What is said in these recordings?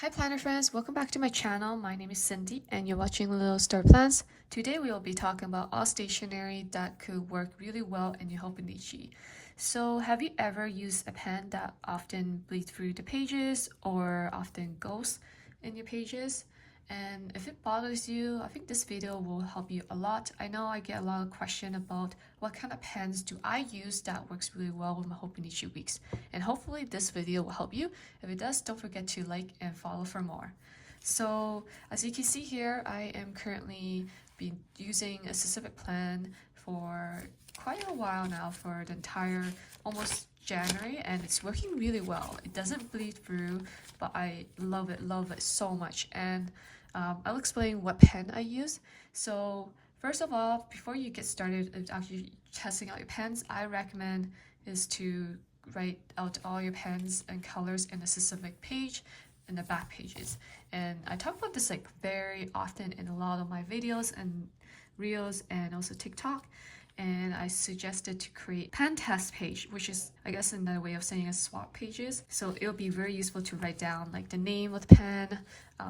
Hi planner friends, welcome back to my channel. My name is Cindy and you're watching Little Star Plans. Today we will be talking about all stationery that could work really well in your Hobonichi. So have you ever used a pen that often bleeds through the pages or often goes in your pages? And if it bothers you, I think this video will help you a lot. I know I get a lot of questions about what kind of pens do I use that works really well with my Hobonichi weeks. And hopefully this video will help you. If it does, don't forget to like and follow for more. So as you can see here, I am currently been using a specific pen for quite a while now, for the entire almost January, and it's working really well. It doesn't bleed through, but I love it so much. And I'll explain what pen I use. So first of all, before you get started with actually testing out your pens, I recommend is to write out all your pens and colors in a specific page in the back pages. And I talk about this like very often in a lot of my videos and reels and also TikTok. And I suggested to create pen test page, which is, I guess, another way of saying a swap pages. So it'll be very useful to write down like the name of the pen,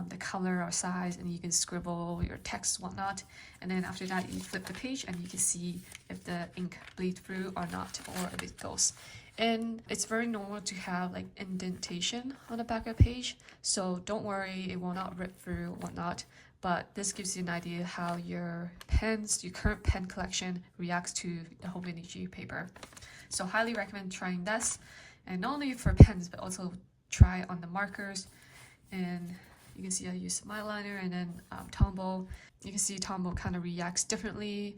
the color or size, and you can scribble your text, whatnot. And then after that, you flip the page and you can see if the ink bleeds through or not, or if it goes. And it's very normal to have like indentation on the back of the page, so don't worry, it will not rip through or whatnot. But this gives you an idea how your pens, your current pen collection reacts to the Hobonichi paper. So highly recommend trying this, and not only for pens but also try on the markers. And you can see I use my liner and then Tombow. You can see Tombow kind of reacts differently.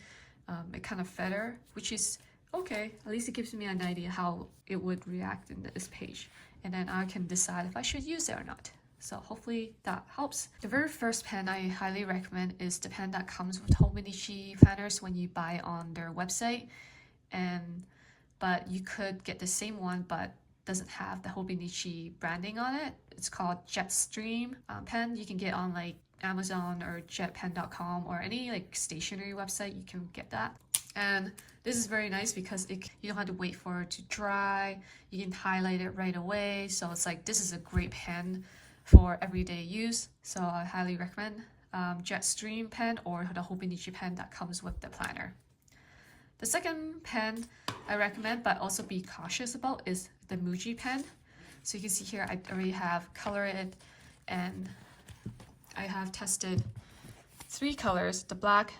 It kind of feather, which is okay. At least it gives me an idea how it would react in this page, and then I can decide if I should use it or not. So hopefully that helps. The very first pen I highly recommend is the pen that comes with Hobonichi planners when you buy on their website. But you could get the same one but doesn't have the Hobonichi branding on it. It's called Jetstream pen. You can get on like Amazon or jetpen.com or any like stationery website. You can get that. And this is very nice because you don't have to wait for it to dry. You can highlight it right away. So it's like, this is a great pen for everyday use. So I highly recommend Jetstream pen or the Hobonichi pen that comes with the planner. The second pen I recommend, but also be cautious about, is the Muji pen. So you can see here, I already have colored and I have tested 3 colors, the black,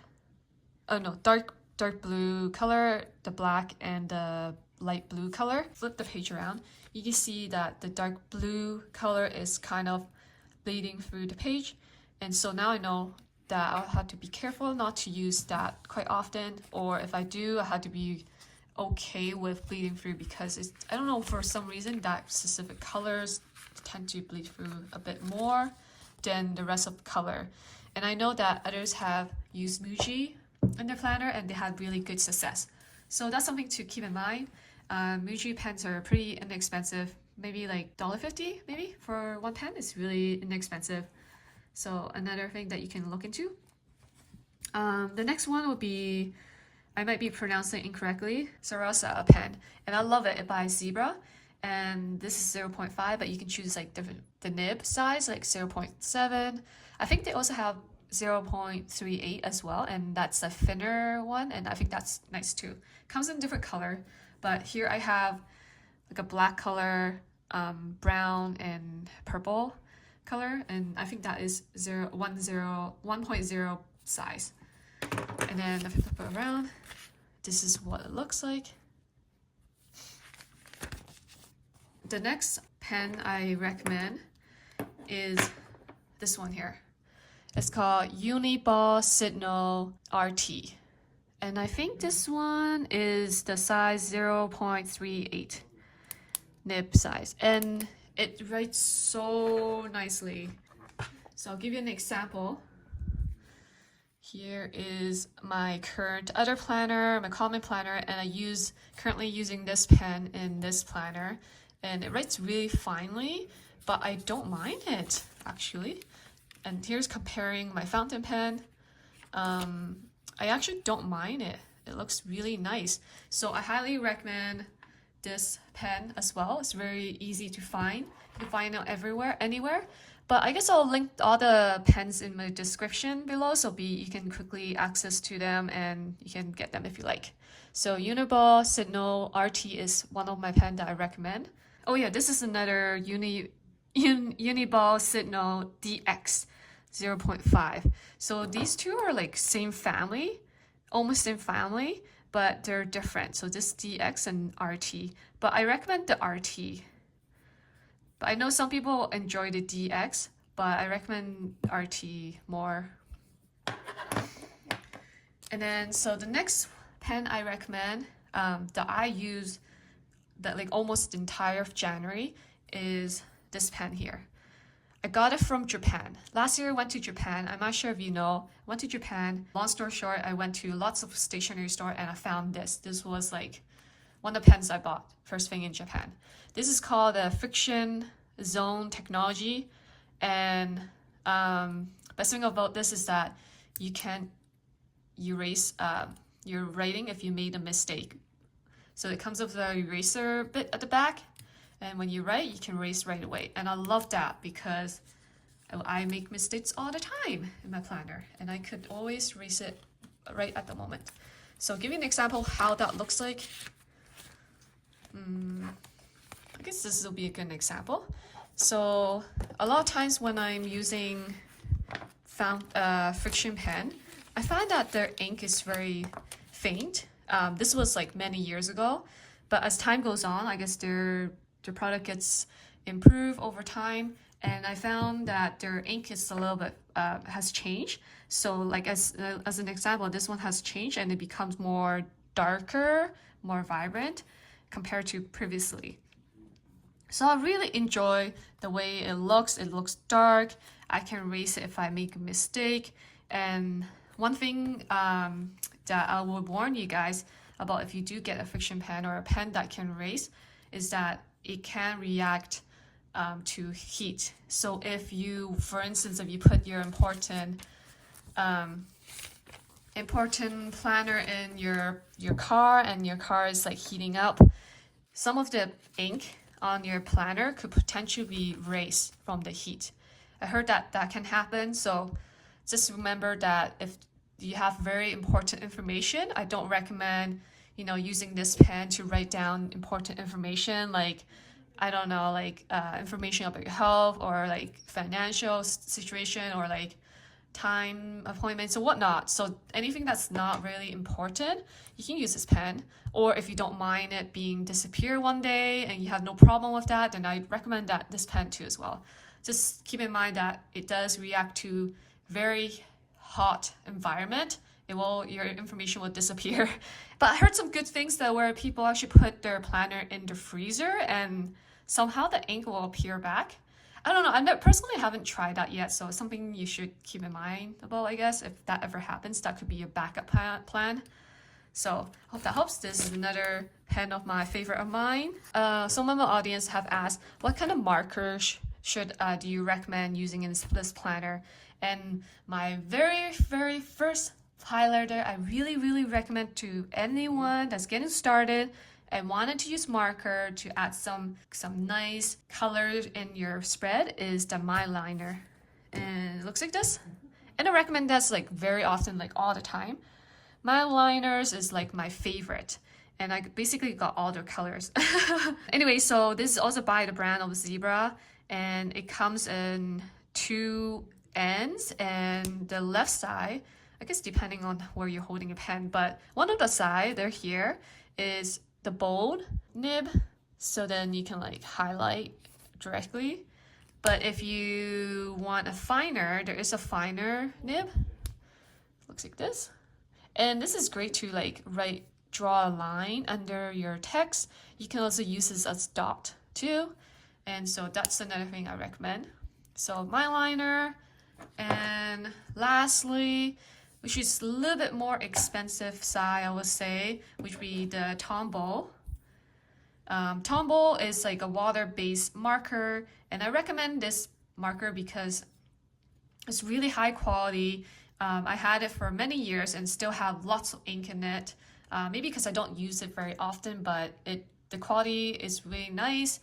dark blue color, the black, and the light blue color. Flip the page around. You can see that the dark blue color is kind of bleeding through the page. And so now I know that I'll have to be careful not to use that quite often. Or if I do, I have to be okay with bleeding through, because I don't know, for some reason that specific colors tend to bleed through a bit more than the rest of the color. And I know that others have used Muji in their planner and they had really good success. So that's something to keep in mind. Muji pens are pretty inexpensive, maybe like $1.50 maybe for one pen. It's really inexpensive. So another thing that you can look into. The next one would be, I might be pronouncing incorrectly, Sarasa pen, and I love it by Zebra. And this is 0.5, but you can choose like the nib size, like 0.7. I think they also have 0.38 as well, and that's a thinner one, and I think that's nice too. Comes in different color, but here I have like a black color, brown and purple color, and I think that is 1.0 size. And then if I flip it around, this is what it looks like. The next pen I recommend is this one here. It's called Uniball Signal RT. And I think this one is the size 0.38 nib size. And it writes so nicely. So I'll give you an example. Here is my current other planner, my common planner, and currently using this pen in this planner. And it writes really finely, but I don't mind it actually. And here's comparing my fountain pen. I actually don't mind it. It looks really nice. So I highly recommend this pen as well. It's very easy to find. You can find it everywhere, anywhere. But I guess I'll link all the pens in my description below, so you can quickly access to them and you can get them if you like. So Uniball Signal RT is one of my pen that I recommend. Oh yeah, this is another Uniball Signal DX 0.5. So these two are like same family, almost same family, but they're different. So this DX and RT, but I recommend the RT. But I know some people enjoy the DX, but I recommend RT more. And then, so the next pen I recommend that I use that like almost the entire of January is this pen here. I got it from Japan. Last year I went to Japan. I'm not sure if you know. I went to Japan. Long story short, I went to lots of stationery store and I found this. This was like one of the pens I bought first thing in Japan. This is called the Friction Zone technology. And best thing about this is that you can erase your writing if you made a mistake. So it comes with the eraser bit at the back. And when you write, you can erase right away. And I love that because I make mistakes all the time in my planner. And I could always erase it right at the moment. So give you an example how that looks like. I guess this will be a good example. So a lot of times when I'm using friction pen, I find that their ink is very faint. This was like many years ago. But as time goes on, I guess their product gets improved over time, and I found that their ink is a little bit has changed. So like as an example, this one has changed and it becomes more darker, more vibrant compared to previously. So I really enjoy the way it looks. It looks dark. I can erase it if I make a mistake. And one thing that I will warn you guys about if you do get a friction pen or a pen that can erase is that it can react to heat. So if you, for instance, if you put your important planner in your car and your car is like heating up, some of the ink on your planner could potentially be erased from the heat. I heard that can happen. So just remember that if you have very important information, I don't recommend using this pen to write down important information like, I don't know, like information about your health or like financial situation or like time appointments or whatnot. So anything that's not really important, you can use this pen. Or if you don't mind it being disappear one day and you have no problem with that, then I recommend this pen too as well. Just keep in mind that it does react to very hot environment. Your information will disappear. But I heard some good things that where people actually put their planner in the freezer and somehow the ink will appear back. I don't know. I personally haven't tried that yet, so it's something you should keep in mind about, I guess. If that ever happens, that could be your backup plan. So I hope that helps. This is another pen of my favorite of mine. Some of my audience have asked, what kind of markers do you recommend using in this planner? And my very, very first highlighter I really recommend to anyone that's getting started and wanted to use marker to add some nice colors in your spread is the My Liner. And it looks like this. And I recommend this like very often, like all the time. My liners is like my favorite. And I basically got all the colors. Anyway, so this is also by the brand of Zebra. And it comes in 2 ends, and the left side, I guess depending on where you're holding a pen, but one of the side there here is the bold nib, so then you can like highlight directly. But if you want a finer, there is a finer nib. Looks like this. And this is great to like draw a line under your text. You can also use this as dot too. And so that's another thing I recommend. So My Liner. And lastly, which is a little bit more expensive side, I would say, which would be the Tombow. Tombow is like a water-based marker, and I recommend this marker because it's really high quality. I had it for many years and still have lots of ink in it. Maybe because I don't use it very often, but the quality is really nice.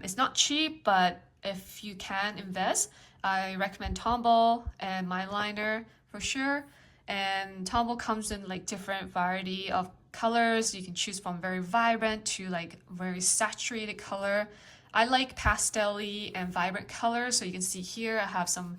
It's not cheap, but if you can invest, I recommend Tombow and my liner for sure. And Tombow comes in like different variety of colors. You can choose from very vibrant to like very saturated color. I like pastel-y and vibrant colors. So you can see here I have some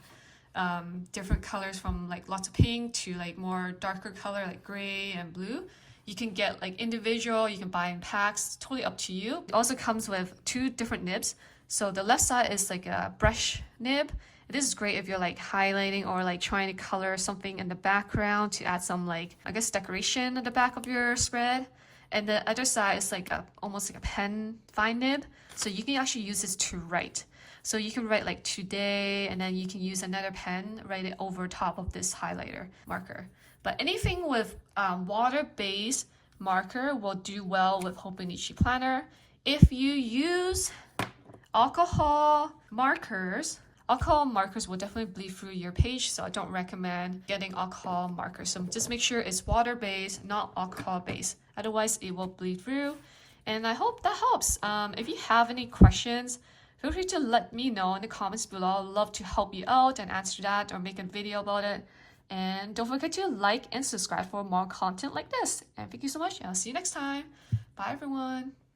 different colors from like lots of pink to like more darker color like gray and blue. You can get like individual, you can buy in packs, totally up to you. It also comes with two different nibs. So the left side is like a brush nib. This is great if you're like highlighting or like trying to color something in the background to add some like, I guess, decoration at the back of your spread. And the other side is like almost like a pen fine nib. So you can actually use this to write. So you can write like today, and then you can use another pen, write it over top of this highlighter marker. But anything with water-based marker will do well with Hobonichi planner. If you use alcohol markers will definitely bleed through your page, so I don't recommend getting alcohol markers. So just make sure it's water-based, not alcohol-based. Otherwise, it will bleed through. And I hope that helps. If you have any questions, feel free to let me know in the comments below. I'd love to help you out and answer that or make a video about it. And don't forget to like and subscribe for more content like this. And thank you so much. I'll see you next time. Bye, everyone.